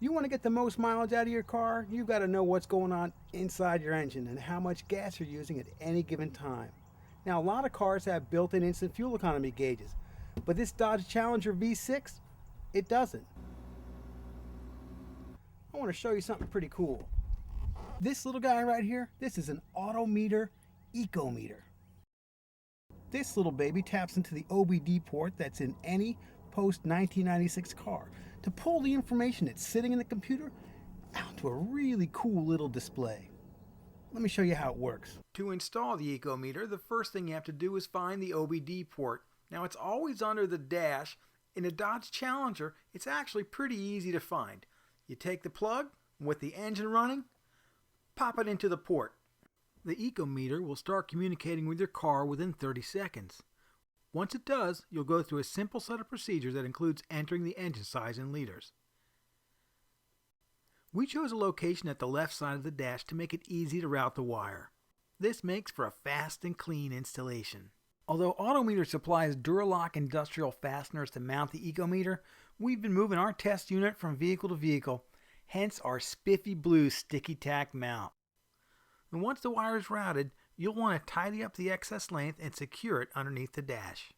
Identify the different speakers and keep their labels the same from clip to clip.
Speaker 1: You want to get the most mileage out of your car, you've got to know what's going on inside your engine and how much gas you're using at any given time. Now, a lot of cars have built-in instant fuel economy gauges, but this Dodge Challenger V6, it doesn't. I want to show you something pretty cool. This little guy right here, this is an Auto Meter Ecometer. This little baby taps into the OBD port that's in any post-1996 car to pull the information that's sitting in the computer out to a really cool little display. Let me show you how it works. To install the Ecometer, the first thing you have to do is find the OBD port. Now, it's always under the dash. In a Dodge Challenger, it's actually pretty easy to find. You take the plug, with the engine running, pop it into the port. The Ecometer will start communicating with your car within 30 seconds. Once it does, you'll go through a simple set of procedures that includes entering the engine size in liters. We chose a location at the left side of the dash to make it easy to route the wire. This makes for a fast and clean installation. Although Auto Meter supplies Duralock industrial fasteners to mount the Ecometer, we've been moving our test unit from vehicle to vehicle, hence our spiffy blue sticky tack mount. And once the wire is routed, you'll want to tidy up the excess length and secure it underneath the dash.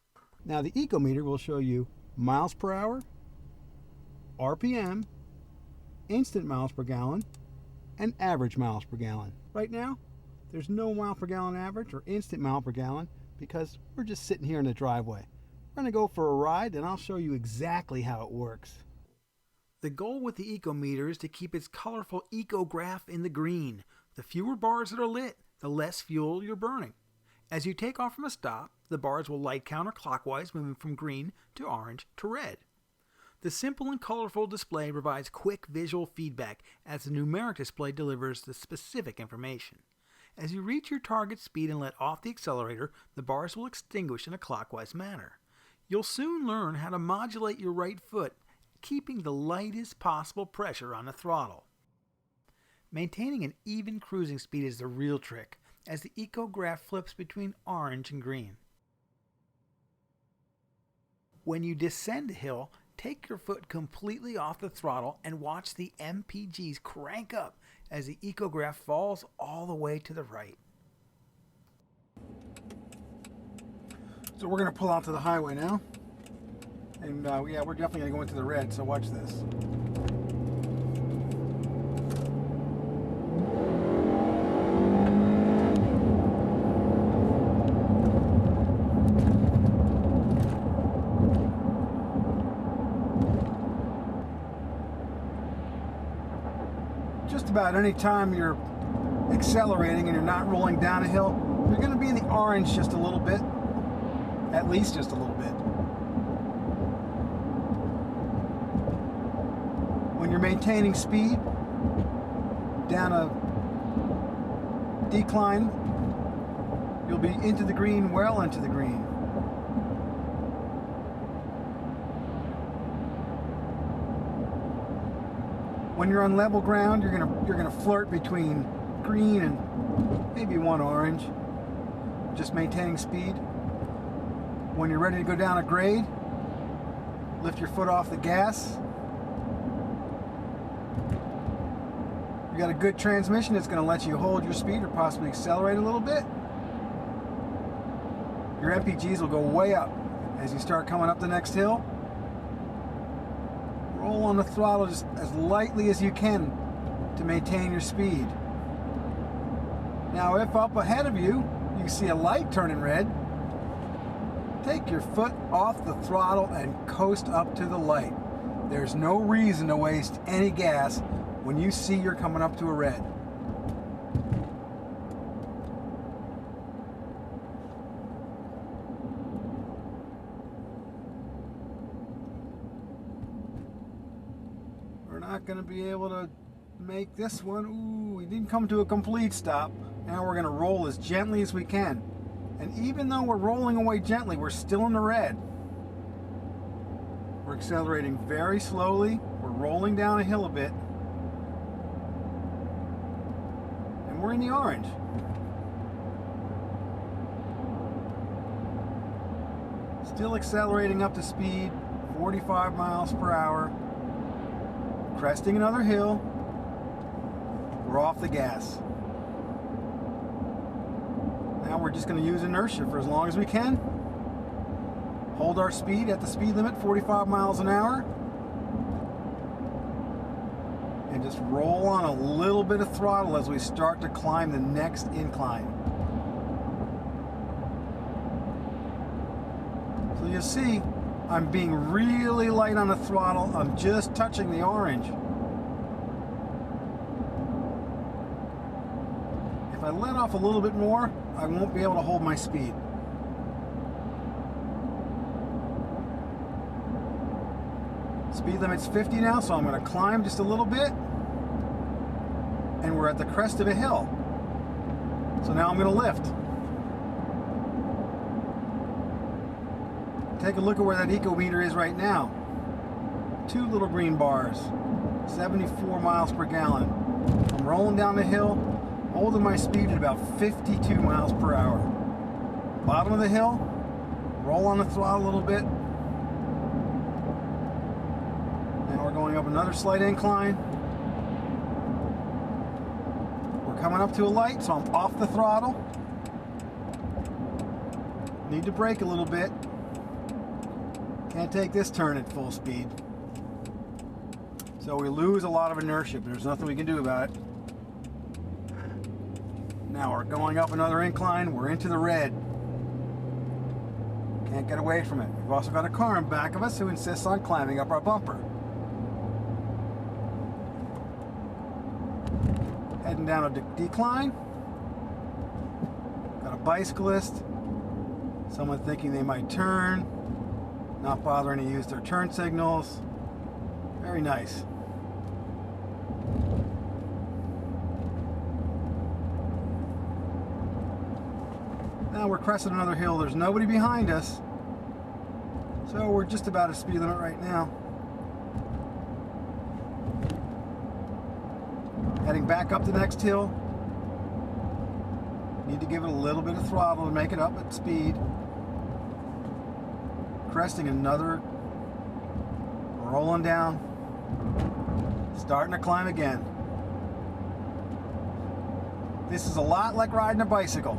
Speaker 1: Now the Ecometer will show you miles per hour, RPM, instant miles per gallon, and average miles per gallon. Right now, there's no mile per gallon average or instant mile per gallon because we're just sitting here in the driveway. We're going to go for a ride and I'll show you exactly how it works. The goal with the Ecometer is to keep its colorful ecograph in the green. The fewer bars that are lit, the less fuel you're burning. As you take off from a stop, the bars will light counterclockwise, moving from green to orange to red. The simple and colorful display provides quick visual feedback as the numeric display delivers the specific information. As you reach your target speed and let off the accelerator, the bars will extinguish in a clockwise manner. You'll soon learn how to modulate your right foot, keeping the lightest possible pressure on the throttle. Maintaining an even cruising speed is the real trick, as the ecograph flips between orange and green. When you descend a hill, take your foot completely off the throttle and watch the MPGs crank up as the ecograph falls all the way to the right. So we're going to pull out to the highway now. And yeah, we're definitely going to go into the red, so watch this. Just about any time you're accelerating and you're not rolling down a hill, you're going to be in the orange just a little bit, at least just a little bit. When you're maintaining speed down a decline, you'll be into the green, well into the green. When you're on level ground, you're gonna flirt between green and maybe one orange, just maintaining speed. When you're ready to go down a grade, lift your foot off the gas. You got a good transmission that's going to let you hold your speed or possibly accelerate a little bit. Your MPGs will go way up as you start coming up the next hill. Roll on the throttle just as lightly as you can to maintain your speed. Now, if up ahead of you, you see a light turning red, take your foot off the throttle and coast up to the light. There's no reason to waste any gas when you see you're coming up to a red. We're not going to be able to make this one. Ooh, we didn't come to a complete stop. Now we're going to roll as gently as we can. And even though we're rolling away gently, we're still in the red. We're accelerating very slowly. We're rolling down a hill a bit. And we're in the orange. Still accelerating up to speed, 45 miles per hour. Cresting another hill. We're off the gas. Now we're just going to use inertia for as long as we can. Hold our speed at the speed limit, 45 miles an hour. And just roll on a little bit of throttle as we start to climb the next incline. So you'll see I'm being really light on the throttle. I'm just touching the orange. If I let off a little bit more, I won't be able to hold my speed. Speed limit's 50 now, so I'm going to climb just a little bit. And we're at the crest of a hill. So now I'm going to lift. Take a look at where that Ecometer is right now. 2 little green bars, 74 miles per gallon. I'm rolling down the hill, holding my speed at about 52 miles per hour. Bottom of the hill, roll on the throttle a little bit. Now we're going up another slight incline. We're coming up to a light, so I'm off the throttle. Need to brake a little bit. Can't take this turn at full speed. So we lose a lot of inertia, but there's nothing we can do about it. Now we're going up another incline. We're into the red. Can't get away from it. We've also got a car in back of us who insists on climbing up our bumper. Heading down a decline. Got a bicyclist. Someone thinking they might turn. Not bothering to use their turn signals. Very nice. Now we're cresting another hill. There's nobody behind us. So we're just about at speed limit right now. Heading back up the next hill. Need to give it a little bit of throttle to make it up at speed. Cresting another, rolling down, starting to climb again. This is a lot like riding a bicycle.